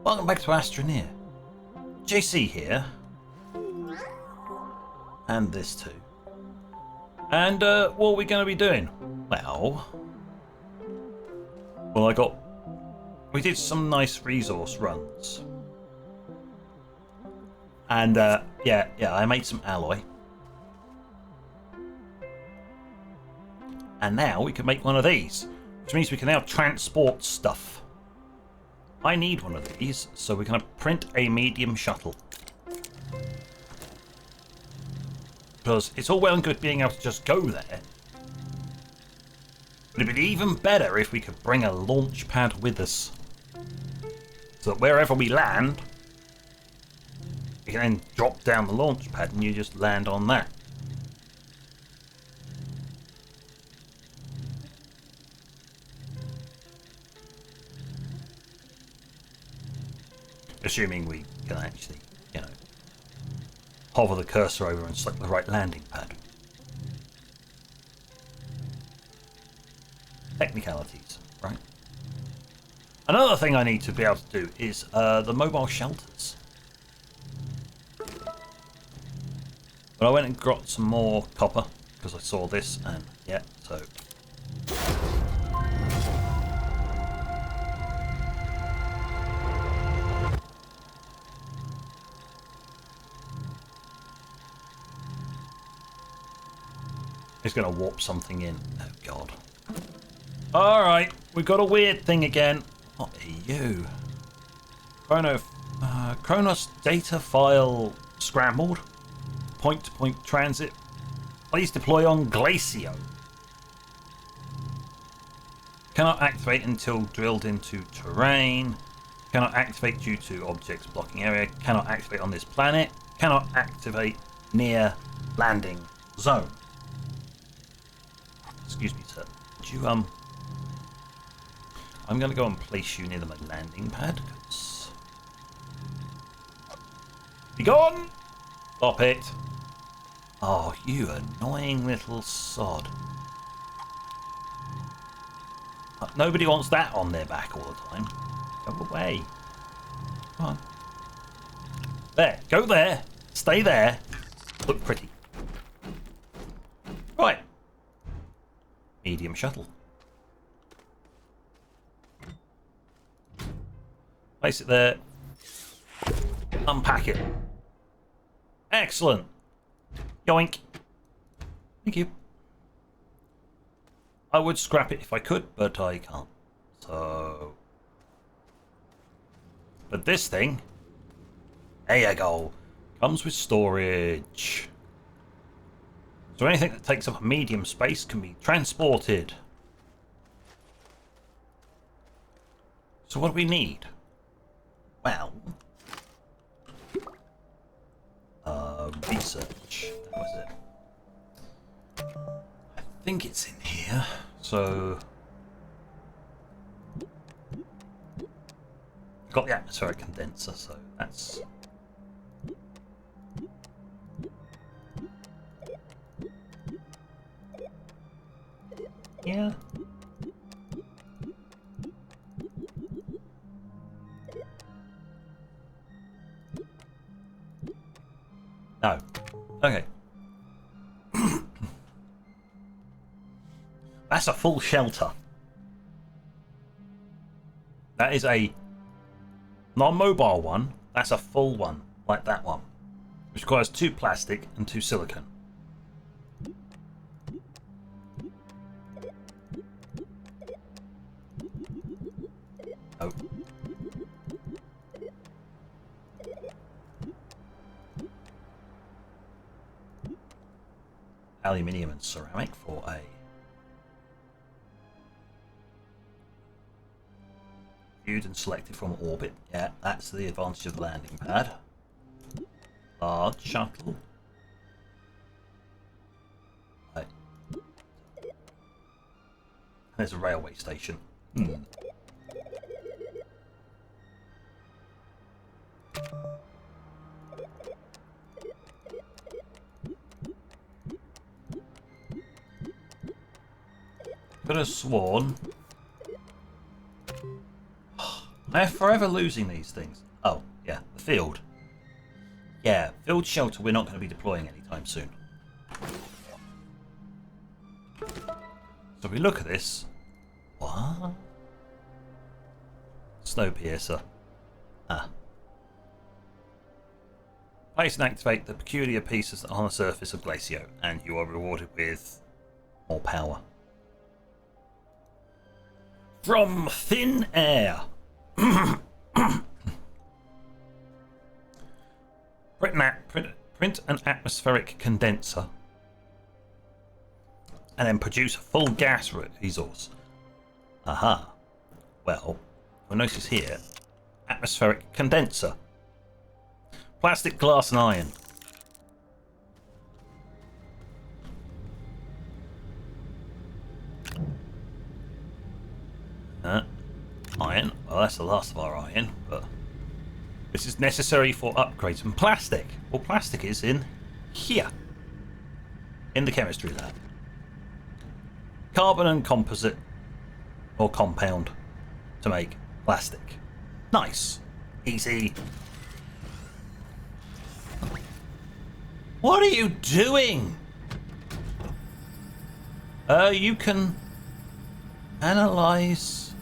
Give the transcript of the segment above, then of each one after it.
Welcome back to Astroneer. JC here. And this too. And what are we going to be doing? Well, we did some nice resource runs. And yeah, I made some alloy. And now we can make one of these, which means we can now transport stuff. I need one of these, so we're going to print a medium shuttle. Because it's all well and good being able to just go there. But it'd be even better if we could bring a launch pad with us. So that wherever we land, we can then drop down the launch pad and you just land on that. Assuming we can actually, hover the cursor over and select the right landing pad. Technicalities, right? Another thing I need to be able to do is the mobile shelters. But I went and got some more copper because I saw this, and yeah, so. He's going to warp something in. Oh, God. Alright, we've got a weird thing again. What are you? Kronos data file scrambled. Point-to-point transit. Please deploy on Glacio. Cannot activate until drilled into terrain. Cannot activate due to objects blocking area. Cannot activate on this planet. Cannot activate near landing zone. Excuse me, sir. Would you, I'm going to go and place you near the landing pad, because... Be gone! Stop it. Oh, you annoying little sod. Nobody wants that on their back all the time. Go away. Come on. There. Go there. Stay there. Look pretty. Right. Medium shuttle. Place it there. Unpack it. Excellent. Yoink. Thank you. I would scrap it if I could, but I can't. So... But this thing... There you go. Comes with storage. So anything that takes up medium space can be transported. So what do we need? Well... research. That was it. I think it's in here. So... Got the atmospheric condenser, so that's... Yeah. No. Okay. That's a full shelter. That is a non-mobile one. That's a full one, like that one. Which requires 2 plastic and 2 silicone. Oh. Aluminium and ceramic for a viewed and selected from orbit. Yeah, that's the advantage of the landing pad. Large shuttle. Right. There's a railway station. Could have sworn They're forever losing these things. Oh, yeah, the field. Yeah, field shelter we're not going to be deploying anytime soon. So we look at this. What? Snowpiercer. Ah. Place and activate the peculiar pieces on the surface of Glacio, and you are rewarded with more power. From thin air. Print an atmospheric condenser and then produce a full gas resource. Aha. Well, you'll notice here, atmospheric condenser. Plastic, glass and iron. Iron. Well, that's the last of our iron, but this is necessary for upgrades. And plastic. Well, plastic is in here. In the chemistry lab. Carbon and composite or compound to make plastic. Nice. Easy. What are you doing? You can analyze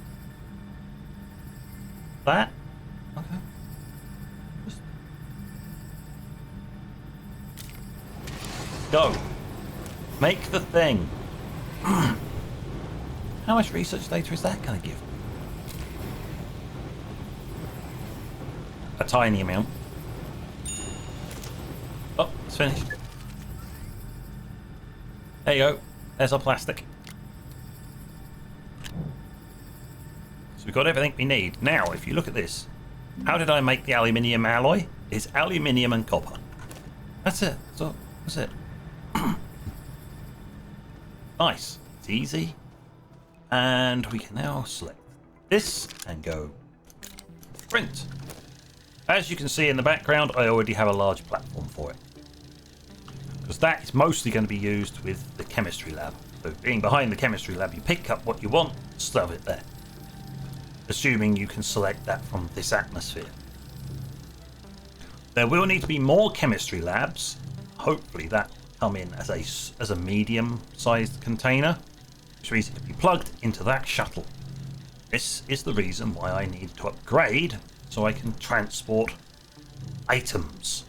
that. Okay. Just go. Make the thing. How much research data is that going to give? A tiny amount. Oh, it's finished. There you go. There's our plastic. So we've got everything we need. Now, if you look at this, how did I make the aluminium alloy? It's aluminium and copper. That's it. So that's it. Nice. It's easy. And we can now select this and go print. As you can see in the background, I already have a large platform for it. Because that is mostly going to be used with the chemistry lab. So being behind the chemistry lab, you pick up what you want, stuff it there. Assuming you can select that from this atmosphere. There will need to be more chemistry labs. Hopefully that will come in as a medium-sized container, which means it can be plugged into that shuttle. This is the reason why I need to upgrade, so I can transport items.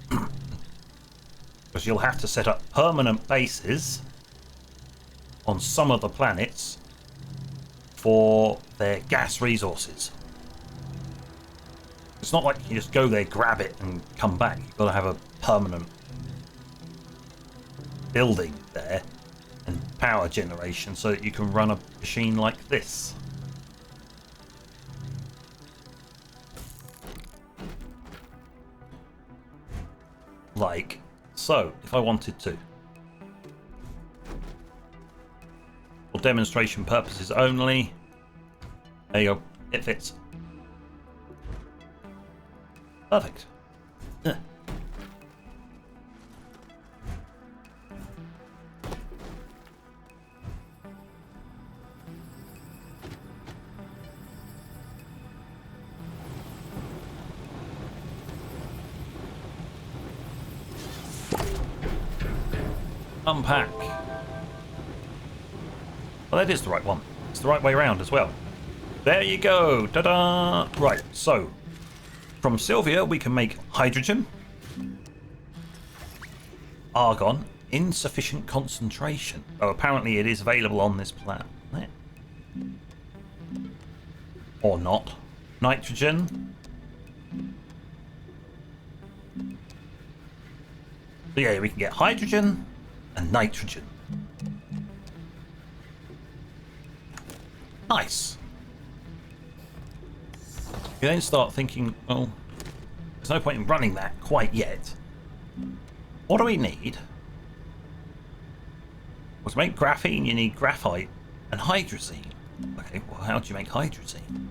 Because you'll have to set up permanent bases on some of the planets for their gas resources. It's not like you just go there, grab it and come back. You've got to have a permanent building there and power generation so that you can run a machine like this. Like so, if I wanted to. For demonstration purposes only. There you go. It fits. Perfect. Yeah. Unpack. Well, that is the right one. It's the right way around as well. There you go. Ta-da! Right, so from Sylvia we can make hydrogen, argon, insufficient concentration. Oh, apparently it is available on this planet. Or not. Nitrogen. So yeah, we can get hydrogen and nitrogen. Nice. You then start thinking, well, there's no point in running that quite yet. What do we need? Well, to make graphene, you need graphite and hydrazine. Okay, well, how do you make hydrazine?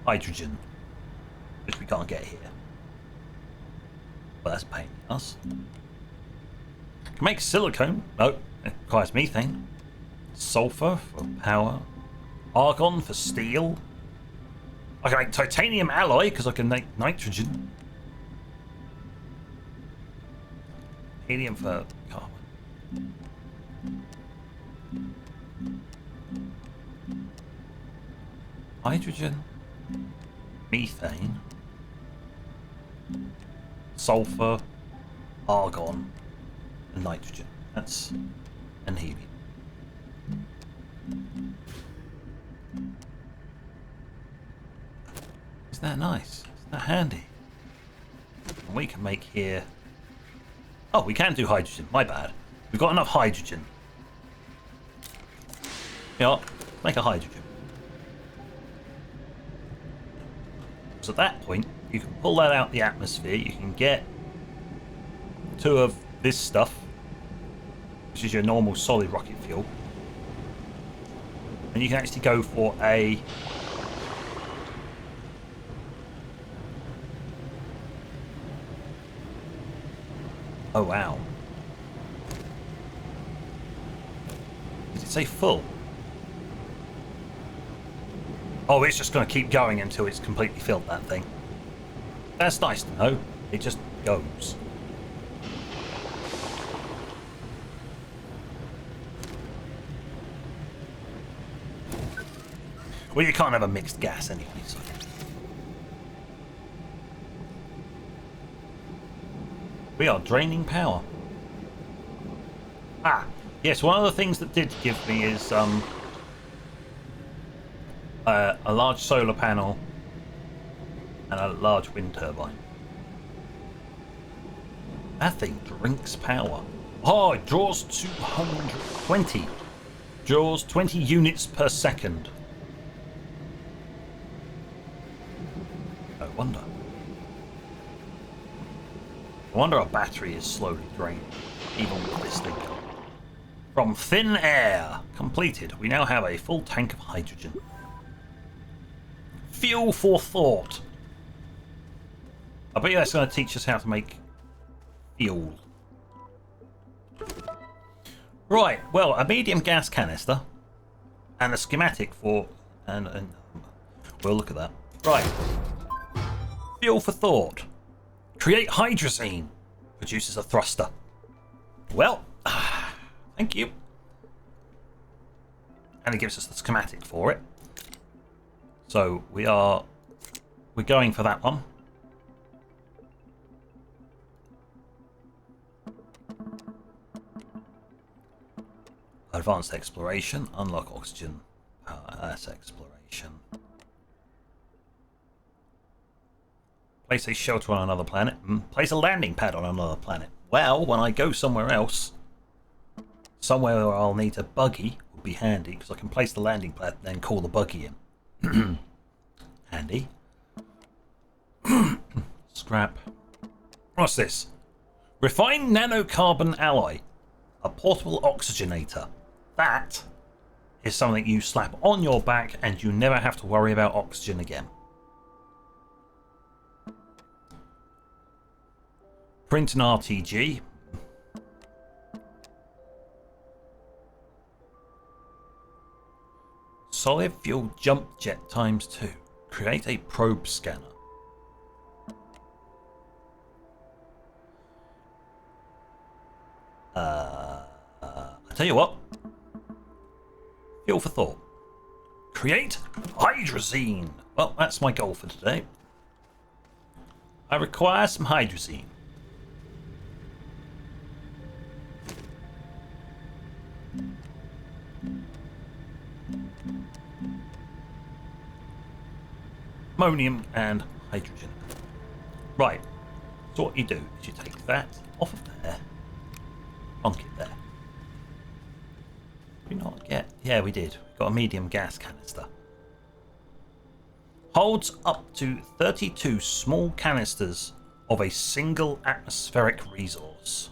Hydrogen, which we can't get here. Well, that's a pain in us. Can make silicone. No, it requires methane. Sulfur for power. Argon for steel. I can make titanium alloy because I can make nitrogen. Helium for carbon. Hydrogen. Methane. Sulfur. Argon. And nitrogen. That's... and helium. Isn't that nice? Isn't that handy? And we can make here... Oh, we can do hydrogen. My bad. We've got enough hydrogen. You know what? Make a hydrogen. So at that point, you can pull that out the atmosphere. You can get 2 of this stuff, which is your normal solid rocket fuel. And you can actually go for a... Oh, wow. Did it say full? Oh, it's just going to keep going until it's completely filled, that thing. That's nice to know. It just goes. Well, you can't have a mixed gas anyway, so... We are draining power. Ah, yes, one of the things that did give me is a large solar panel and a large wind turbine. That thing drinks power. Oh, it draws 220. Draws 20 units per second. No wonder. No wonder our battery is slowly draining, even with this thing going. From thin air. Completed. We now have a full tank of hydrogen. Fuel for thought. I bet you that's going to teach us how to make fuel. Right, well, a medium gas canister and a schematic for... and we'll look at that. Right. Fuel for thought. Create hydrazine. Produces a thruster. Well, thank you. And it gives us the schematic for it. So we're going for that one. Advanced exploration, unlock oxygen. That's exploration. Place a shelter on another planet. Place a landing pad on another planet. Well, when I go somewhere else, somewhere where I'll need a buggy would be handy, because I can place the landing pad and then call the buggy in. Handy. Scrap. What's this? Refined nanocarbon alloy. A portable oxygenator. That is something you slap on your back and you never have to worry about oxygen again. Print an RTG. Solid fuel jump jet ×2. Create a probe scanner. I tell you what. Fuel for thought. Create hydrazine. Well, that's my goal for today. I require some hydrazine. Ammonium and hydrogen. Right. So what you do is you take that off of there. Plonk it there. Did we not get... Yeah, we did. We got a medium gas canister. Holds up to 32 small canisters of a single atmospheric resource.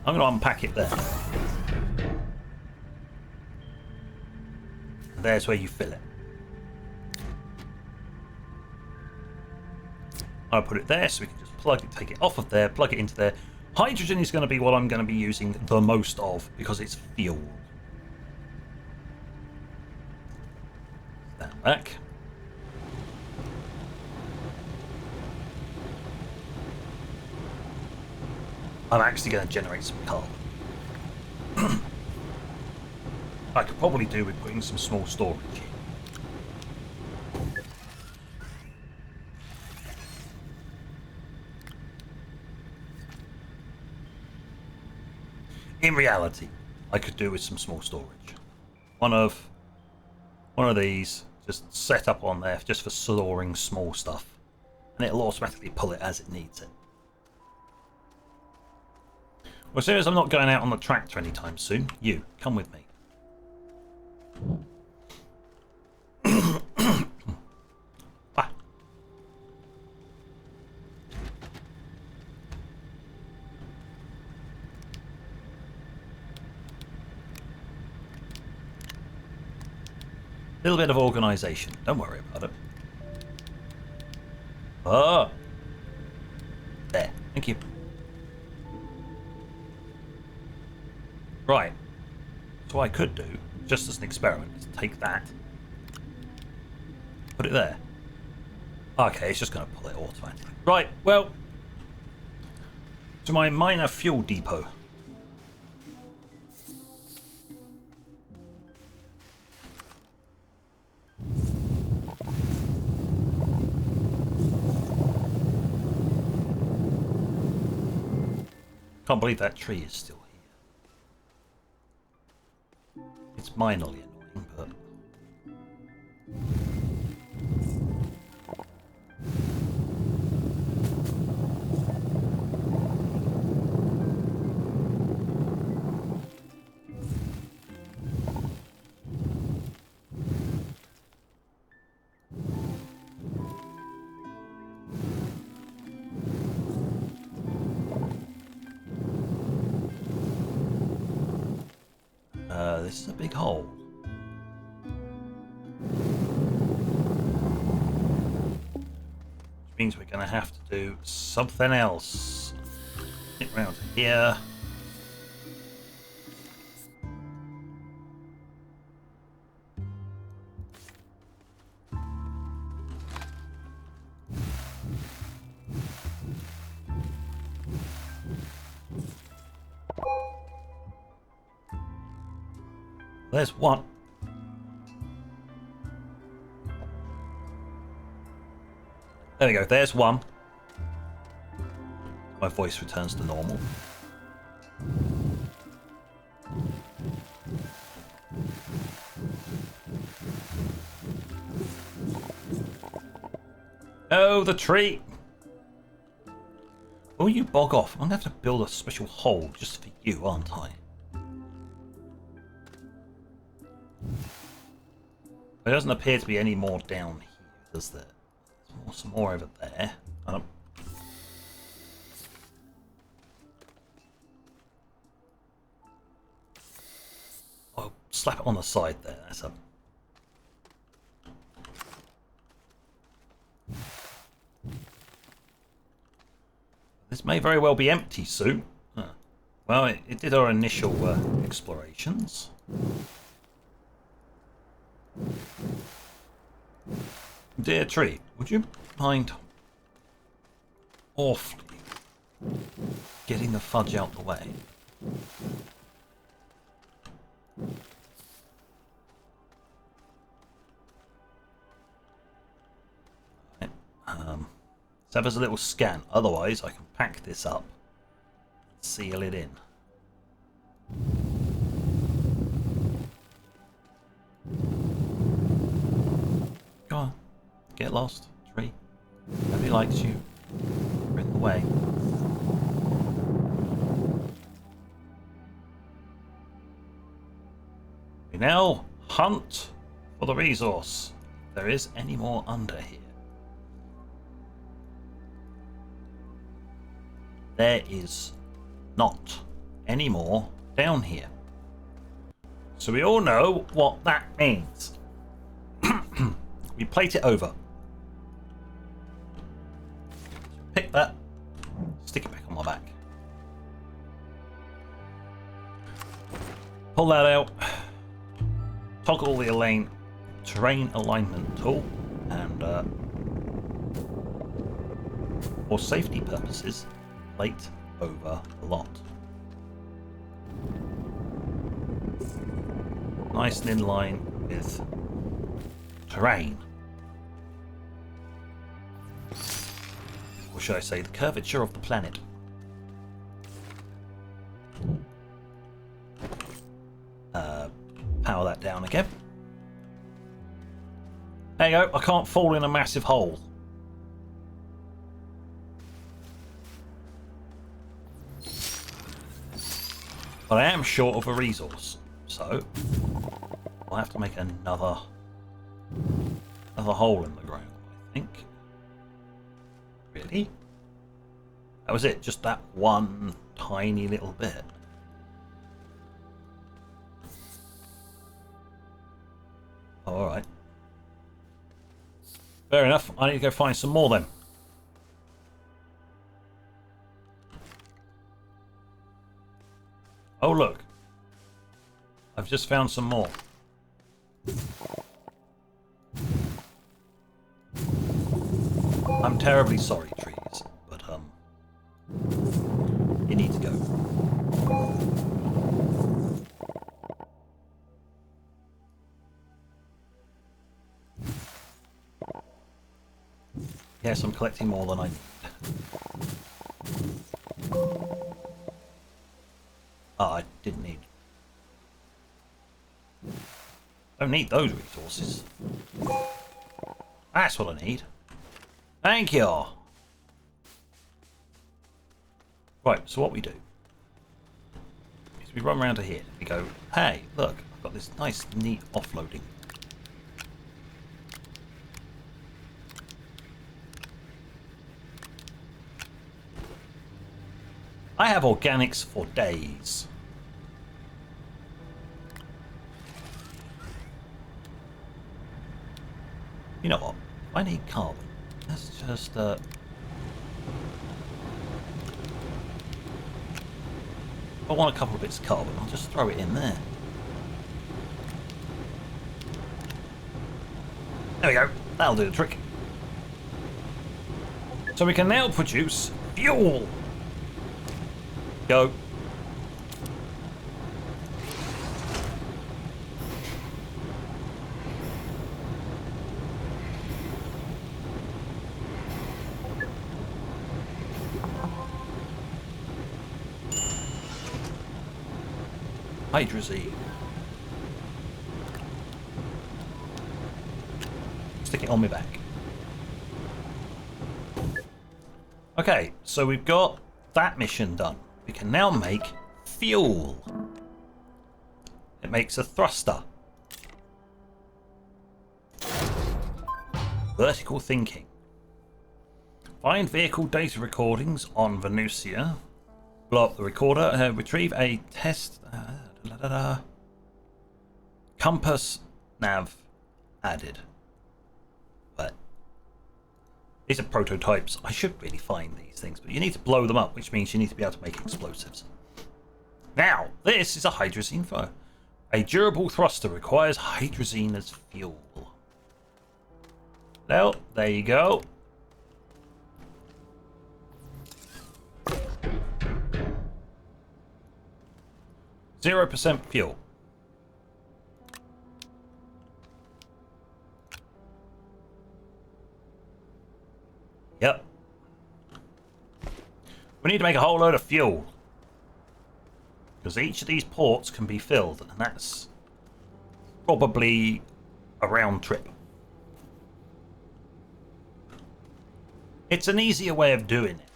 I'm going to unpack it there. There's where you fill it. I'll put it there so we can just plug it, take it off of there, plug it into there. Hydrogen is going to be what I'm going to be using the most of because it's fuel. Stand back. I'm actually going to generate some carbon. I could probably do with putting some small storage in. In reality, I could do with some small storage. One of these just set up on there just for storing small stuff, and it'll automatically pull it as it needs it. Well, as soon as I'm not going out on the tractor anytime soon, you come with me. Ah. Little bit of organisation. Don't worry about it. Oh, there. Thank you. Right. So what I could do, just as an experiment, is take that, put it there. Okay, it's just going to pull it automatically. Right, well, to my minor fuel depot. Can't believe that tree is still here. It's minorly annoying, but... this is a big hole. Which means we're going to have to do something else. Get round here. There's one. There we go, there's one. My voice returns to normal. Oh, the tree! Oh, you bog off. I'm gonna have to build a special hole just for you, aren't I? There doesn't appear to be any more down here, does there? There's some more over there. I'll slap it on the side there. That's a... This may very well be empty soon. Huh. Well, it did our initial explorations. Dear tree, would you mind awfully getting the fudge out the way? Right. Let's have us a little scan, otherwise I can pack this up and seal it in. Go on, get lost, tree. Nobody likes you. You're in the way. We now hunt for the resource. If there is any more under here. There is not any more down here. So we all know what that means. We plate it over. that. Stick it back on my back. Pull that out. Toggle the terrain alignment tool, and for safety purposes, plate over the lot. Nice and in line with terrain. Or should I say the curvature of the planet. Power that down again. There you go, I can't fall in a massive hole. But I am short of a resource, so I'll have to make another hole in the ground, I think. Really? That was it, just that one tiny little bit. Oh, alright. Fair enough, I need to go find some more then. Oh look, I've just found some more. I'm terribly sorry, trees, but you need to go. Yes, I'm collecting more than I need. I didn't need. Don't need those resources. That's what I need. Thank you. Right, so what we do is we run around to here. We go, hey, look, I've got this nice, neat offloading. I have organics for days. You know what? I need carbon. Let's just I want a couple of bits of carbon. I'll just throw it in there. There we go. That'll do the trick. So we can now produce fuel. Go. Hydrazine. Stick it on my back. Okay, so we've got that mission done. We can now make fuel. It makes a thruster. Vertical thinking. Find vehicle data recordings on Venusia. Blow up the recorder. Retrieve a test. Compass nav added. But these are prototypes. I should really find these things, but you need to blow them up, which means you need to be able to make explosives. Now, this is a hydrazine fire. A durable thruster requires hydrazine as fuel. Well, there you go. %0 fuel. Yep. We need to make a whole load of fuel. Because each of these ports can be filled, and that's probably a round trip. It's an easier way of doing it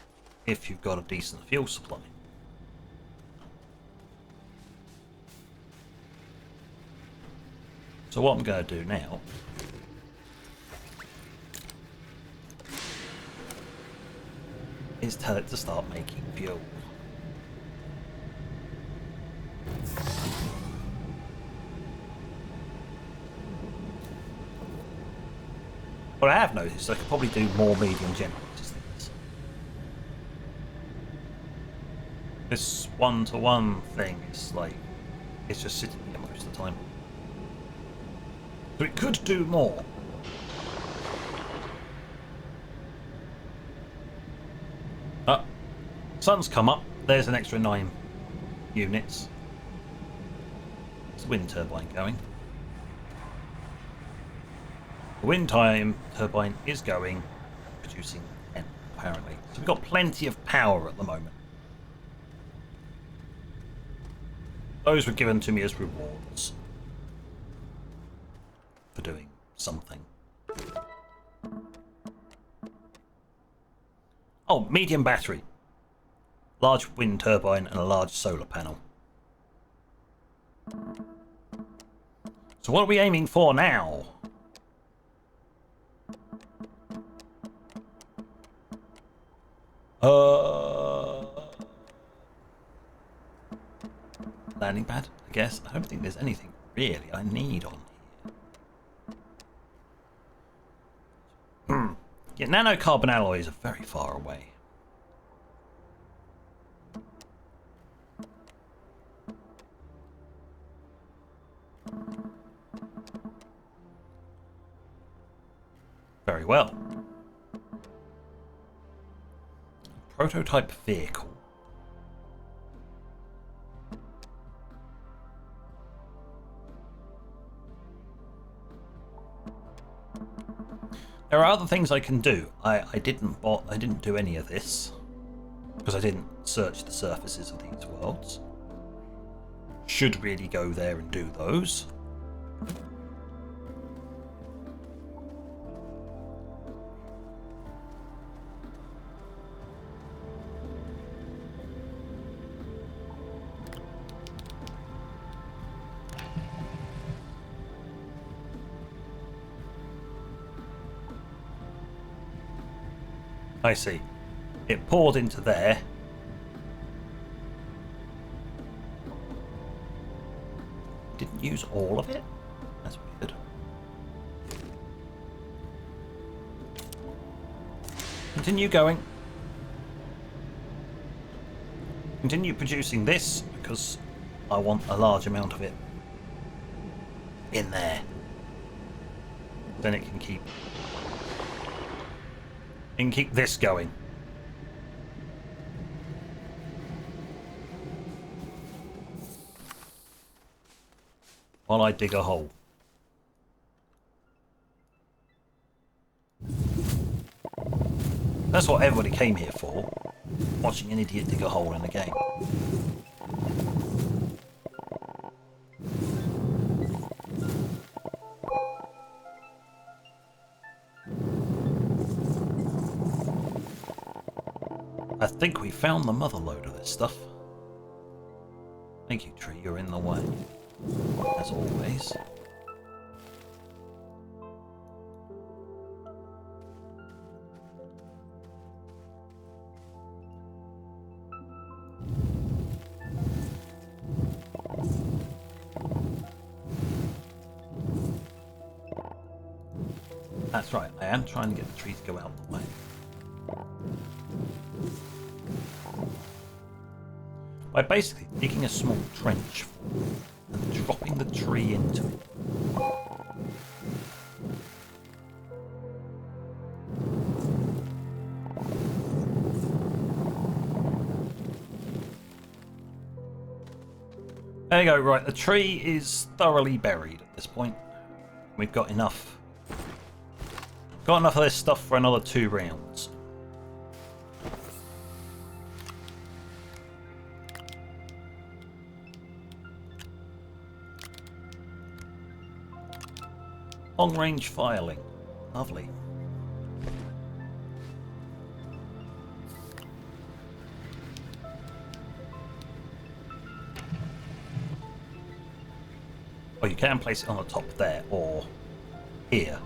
if you've got a decent fuel supply. So what I'm going to do now is tell it to start making fuel. What I have noticed, I could probably do more medium generators than this. This one-to-one thing is like, it's just sitting there most of the time. So it could do more. Sun's come up. There's an extra 9 units. It's the wind turbine going. The wind turbine is going, producing 10 apparently. So we've got plenty of power at the moment. Those were given to me as rewards for doing something. Oh, medium battery. Large wind turbine and a large solar panel. So what are we aiming for now? Landing pad, I guess. I don't think there's anything really I need on here. Yeah, nanocarbon alloys are very far away. Very well. Prototype vehicle. There are other things I can do. I didn't do any of this because I didn't search the surfaces of these worlds. Should really go there and do those. I see. It poured into there. Didn't use all of it? That's weird. Continue going. Continue producing this because I want a large amount of it in there. Then it can keep this going. While I dig a hole. That's what everybody came here for. Watching an idiot dig a hole in a game. I think we found the mother lode of this stuff. Thank you, tree, you're in the way. As always. That's right, I am trying to get the tree to go out of the way. By basically digging a small trench and dropping the tree into it. There you go, right, the tree is thoroughly buried at this point. We've got enough. Got enough of this stuff for another 2 rounds. Long range filing. Lovely. Oh, you can place it on the top there or here.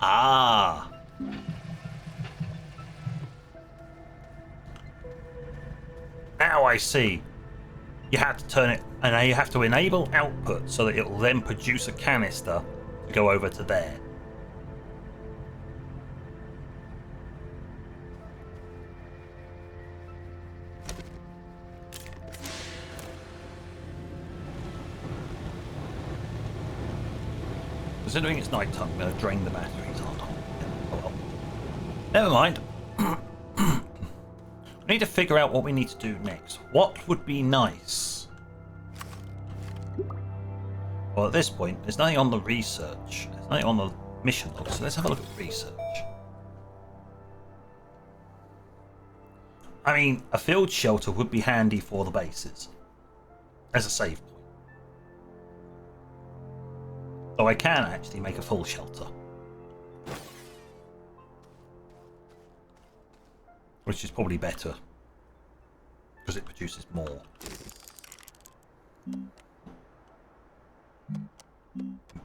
Ah. Now I see. You have to turn it, and now you have to enable output so that it will then produce a canister to go over to there. Considering it's night time, I'm going to drain the batteries, aren't I? Oh well. Never mind. We need to figure out what we need to do next. What would be nice? Well, at this point, there's nothing on the research. There's nothing on the mission log, so let's have a look at research. I mean, a field shelter would be handy for the bases. As a save point. So I can actually make a full shelter. Which is probably better. Because it produces more.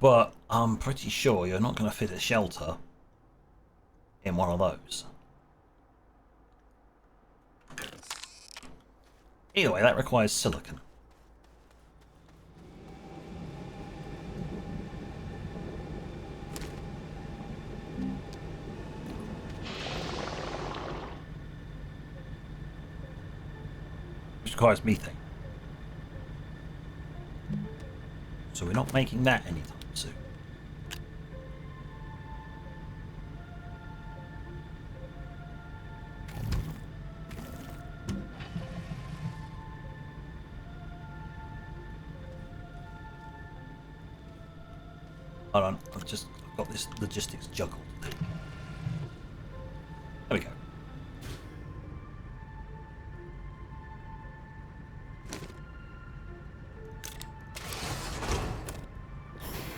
But I'm pretty sure you're not going to fit a shelter in one of those. Either way, that requires silicon. Which requires methane. So we're not making that anytime soon. Hold on, I've got this logistics juggled. There we go.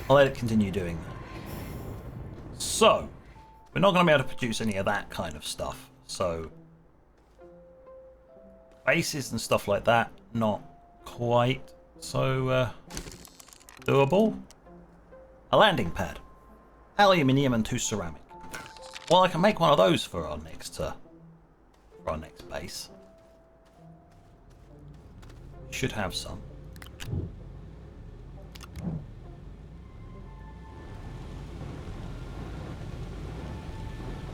I'll let it continue doing that. So, we're not going to be able to produce any of that kind of stuff. So, bases and stuff like that, not quite so doable. A landing pad. Aluminium and 2 ceramic. Well, I can make one of those for our next base. Should have some.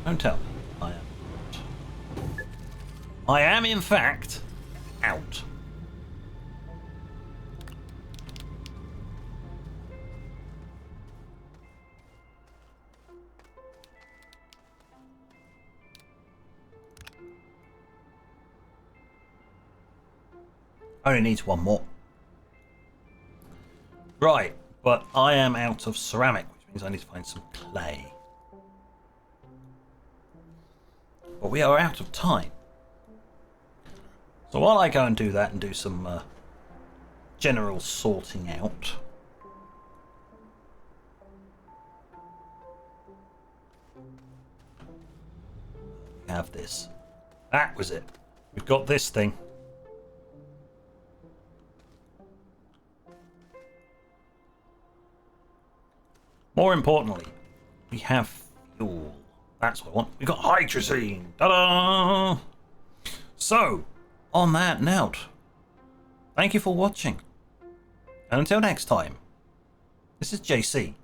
Don't tell me I am out. I am, in fact, out. Only needs one more. Right, but I am out of ceramic, which means I need to find some clay. But we are out of time. So while I go and do that and do some general sorting out. We have this. That was it. We've got this thing. More importantly, we have fuel. That's what I want. We've got hydrazine. Ta-da! So, on that note, thank you for watching. And until next time, this is JC.